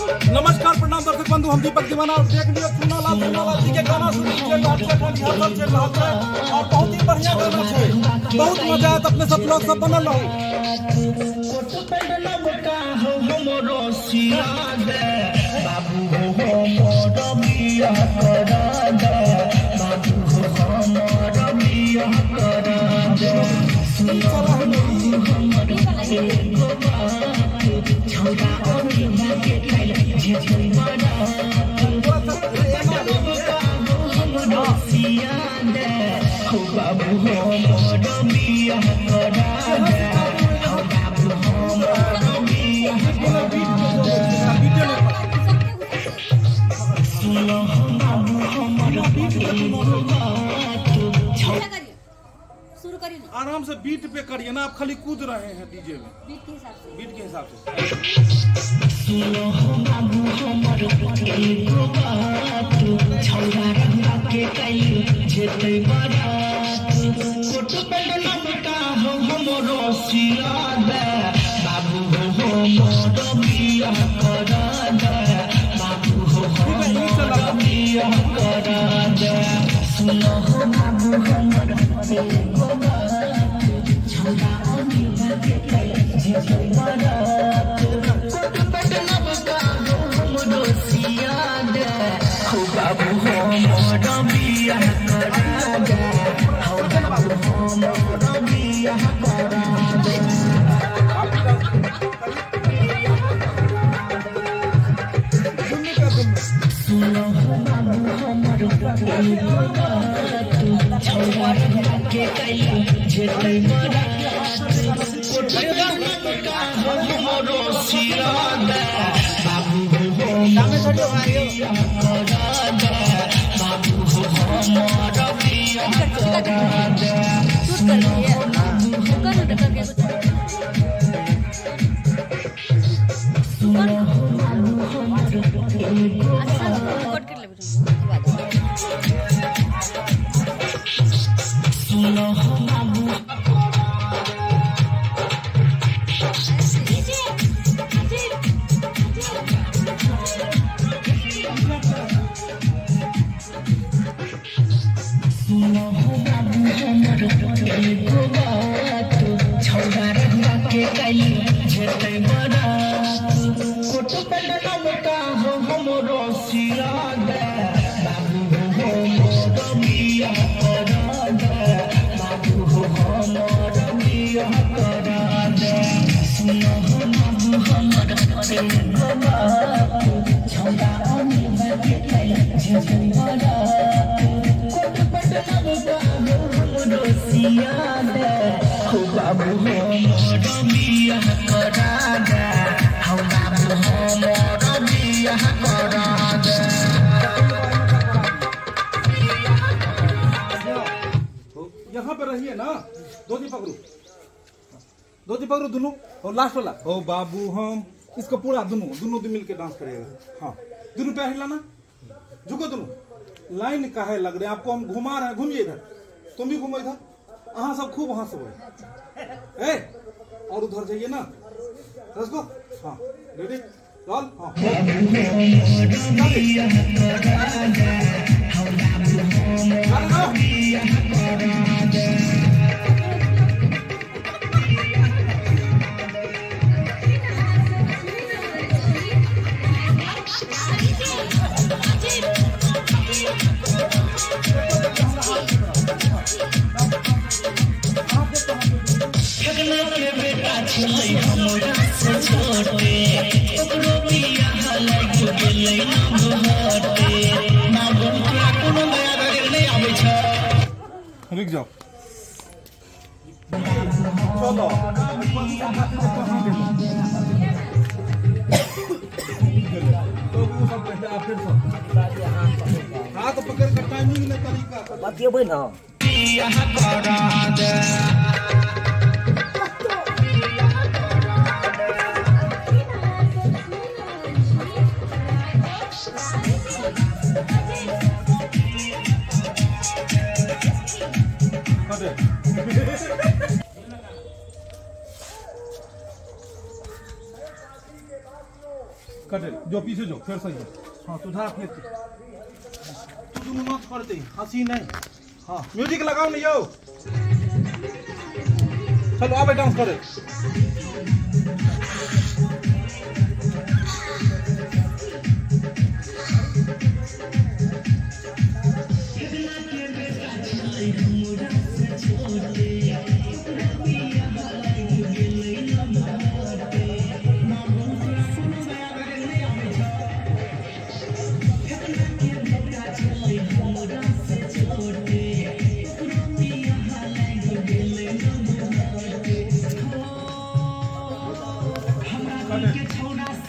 नमस्कार प्रणाम दर्शक बंधु, हम दीपक दीवाना और देख लियो सुनाला जी के गाना सुन लीजिए। रिहर्सल चल रहा है और बहुत ही बढ़िया गाना है, बहुत मजा आया। अपने सब लोग सब बनल रहो। शुरू करिए ना, आराम से बीट पे करिए ना, आप खाली कूद रहे हैं डीजे में। बीट के हिसाब से, बीट के हिसाब से। यहाँ पे रहिए ना, धोती पकड़ू, धोती पकड़ू दोनों। और लास्ट वाला ओ बाबू हम, इसको पूरा दोनों मिल के डांस करेगा। हाँ, दोनों पैर हिलाना, झुको दोनों। लाइन का है लग रहे हैं आपको, हम घुमा रहे हैं, घूमिए इधर, तुम भी घूमो इधर। हाँ सब खूब वहां से बोले और उधर जाइए ना, रसको। हाँ रेडी चल। हाँ रुक जाओ, चलो हाथ पकड़ कर टाइमिंग में तरीका बतियेबै ना। कटे जो पीछे जो फिर सही है। हाँ तुझा फिर तू दोनों मत करते हंसी नहीं। हाँ म्यूजिक लगाओ नहीं यो चलो आप डांस करे।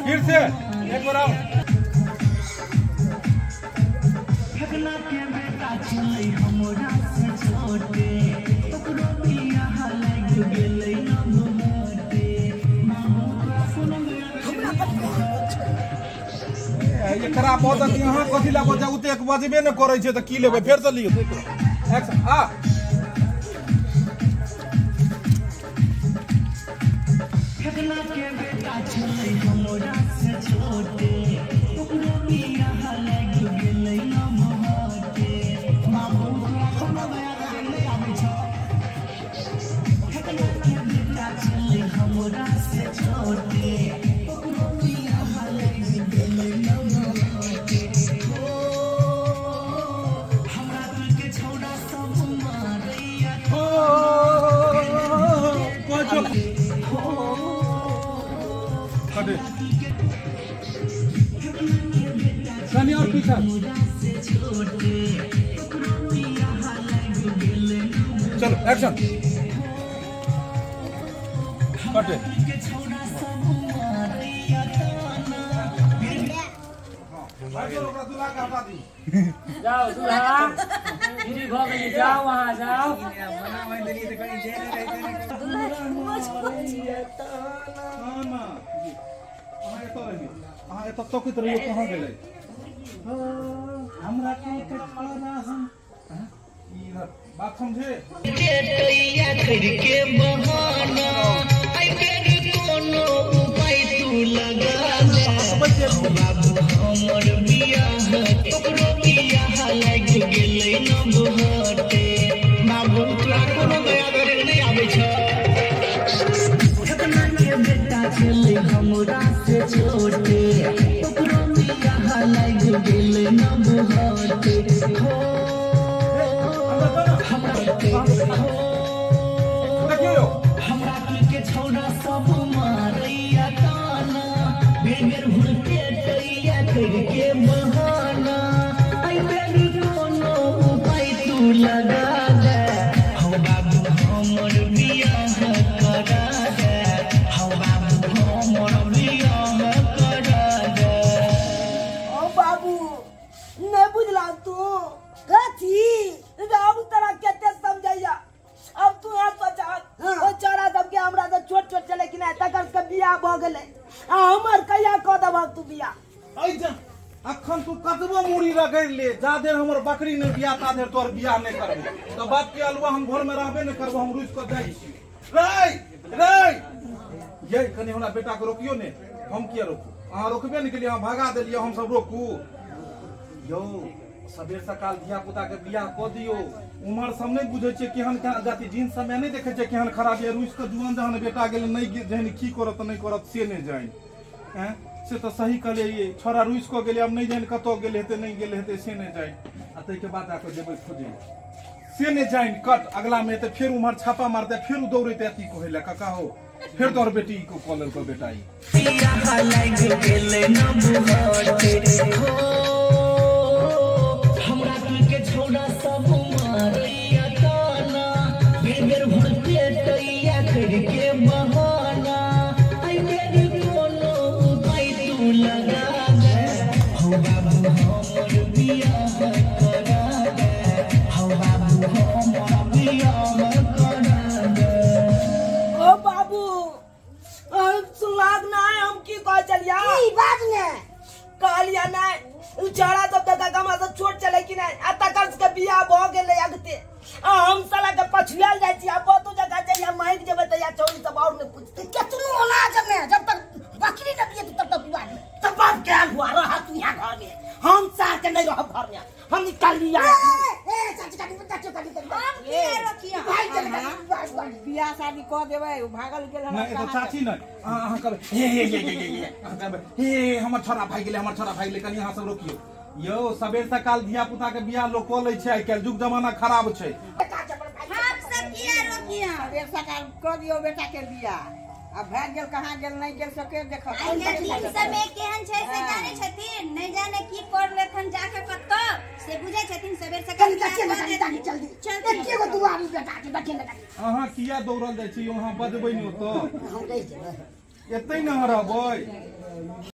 फिर से एक बार आओ। ये खराब बहुत यहाँ कथी ला बजा उते एक बजबे न करे छे त की लेबे फेर से लियो एक्शन आ सनी और पीछा चलो एक्शन कटे जाओ दूल्हा दीदी भगनी जाओ वहाँ जाओ तो की तरह कहाँ गए हमरा के कटवाना हम इधर बात समझे के बहाना आई तेरे कोनो उपाय तू लगा बाबू हमर बियाह तोरो बियाह लाग गेलै न बहते बाबू तोरा कोनो दया करे नहीं आबै छ खतना के बेटा छले हमरा से छोटे तोरो बियाह लाग गेलै न बहते हो हमरा के छोड़ा सब मारैया ताना बेर बेर भूलते तैया करके बहाना आई बेर कोनो उपाय तू लगा दे हो बाबू हमर बियाह करा दे हो बाबू हमर बियाह करा दे ओ बाबू नहीं बुझला तू कथी अब तरह केते समझैया अब तू यहाँ सोचा ओ चोरा सब के हमरा से छोट छोट चले कि नहीं तकर के बियाह भ गेलै आ हमर कहिया क देबह तू बियाह आई जा अखन तू कतबो मुड़ी रगड़ ले जा देर हमर बकरी ने बियाह ता देर तोर बियाह नहीं करबे तो बात के अलवा हम घर में रहबे नहीं करबो हम रुस क जाई छी रे रे ये कनी हमरा बेटा को रोकियो ने हम किया रोकू अहाँ रोकबे नहीं के लिए हम भगा देलिए हम सब रोकू यो सबेर सकाल धिया पुता के बियाह क दियो उमर सब नहीं बुझे छे केहन जाति जींस समय नहीं देखे छे केहन खराब ये रुस क जुआन जहन बेटा गेल नहीं जहन की करत नहीं करत से नहीं जाय हैं से तो सही कहले ये छोरा रुस क गेले अब नहीं जान कतो गेल हेते नहीं गेल हेते से नहीं जाय आ तै के बाद आके जेबै खोजे से नहीं जाय कट अगला में तो फिर उमर छापा मारते फिर दौड़ते अति कहले काका हो फिर तोर बेटी को कॉलर को बेटाई छोड़ा सब मारैया ताना बेर बेर भूलते तैया करके बहाना आई बेर कोनो उपाय तू लगा दे हो बाबू हमर बियाह करा दे हो बाबू हमर बियाह करा दे ओ बाबू सुलाग ना हम की कह चलिया ई बात ने कहलिया नहीं चढ़ा सब तक हमरा से छोट चले कि नहीं आ तकर के बियाह भ गेलै अगते आ हम साला के पछुआल जाय छी आ बहुतो जगह जाय माइक जेबे त या चौरी सब और ने पूछते केतनो होला जब तक बकरी न दिए तब तक बुआ तब बात बियान हुआ रहा तू यहाँ घर में हम साथ नहीं रह घर में हम निकल लिया बियाह शादी कह देबै भागल गेल नहीं तो चाची नहीं अहाँ कहबै हे हमर छोरा भाग गेलै कनी अहाँ सब रोकियो यो सबेर सकाल धिया पुता के बियाह लोग कऽ लै छै आइ काल्हि युग जमाना खराब छै हम सब किया रोकिया सबेर सकाल कह दियो बेटा के बियाह अब भाग गेल कहाँ गेल नहीं गेल सके देखो दिन समय केहन छै से जाने छथिन नहीं जाने की कर लेखन जाके कत्तो से बुझे छथिन सबेर सकाल जल्दी एकेगो दुआरी बेटा के बैठे लगा अहाँ किया दौड़ल जाइ छी अहाँ बजबै नहि ओतऽ एतै न रहबै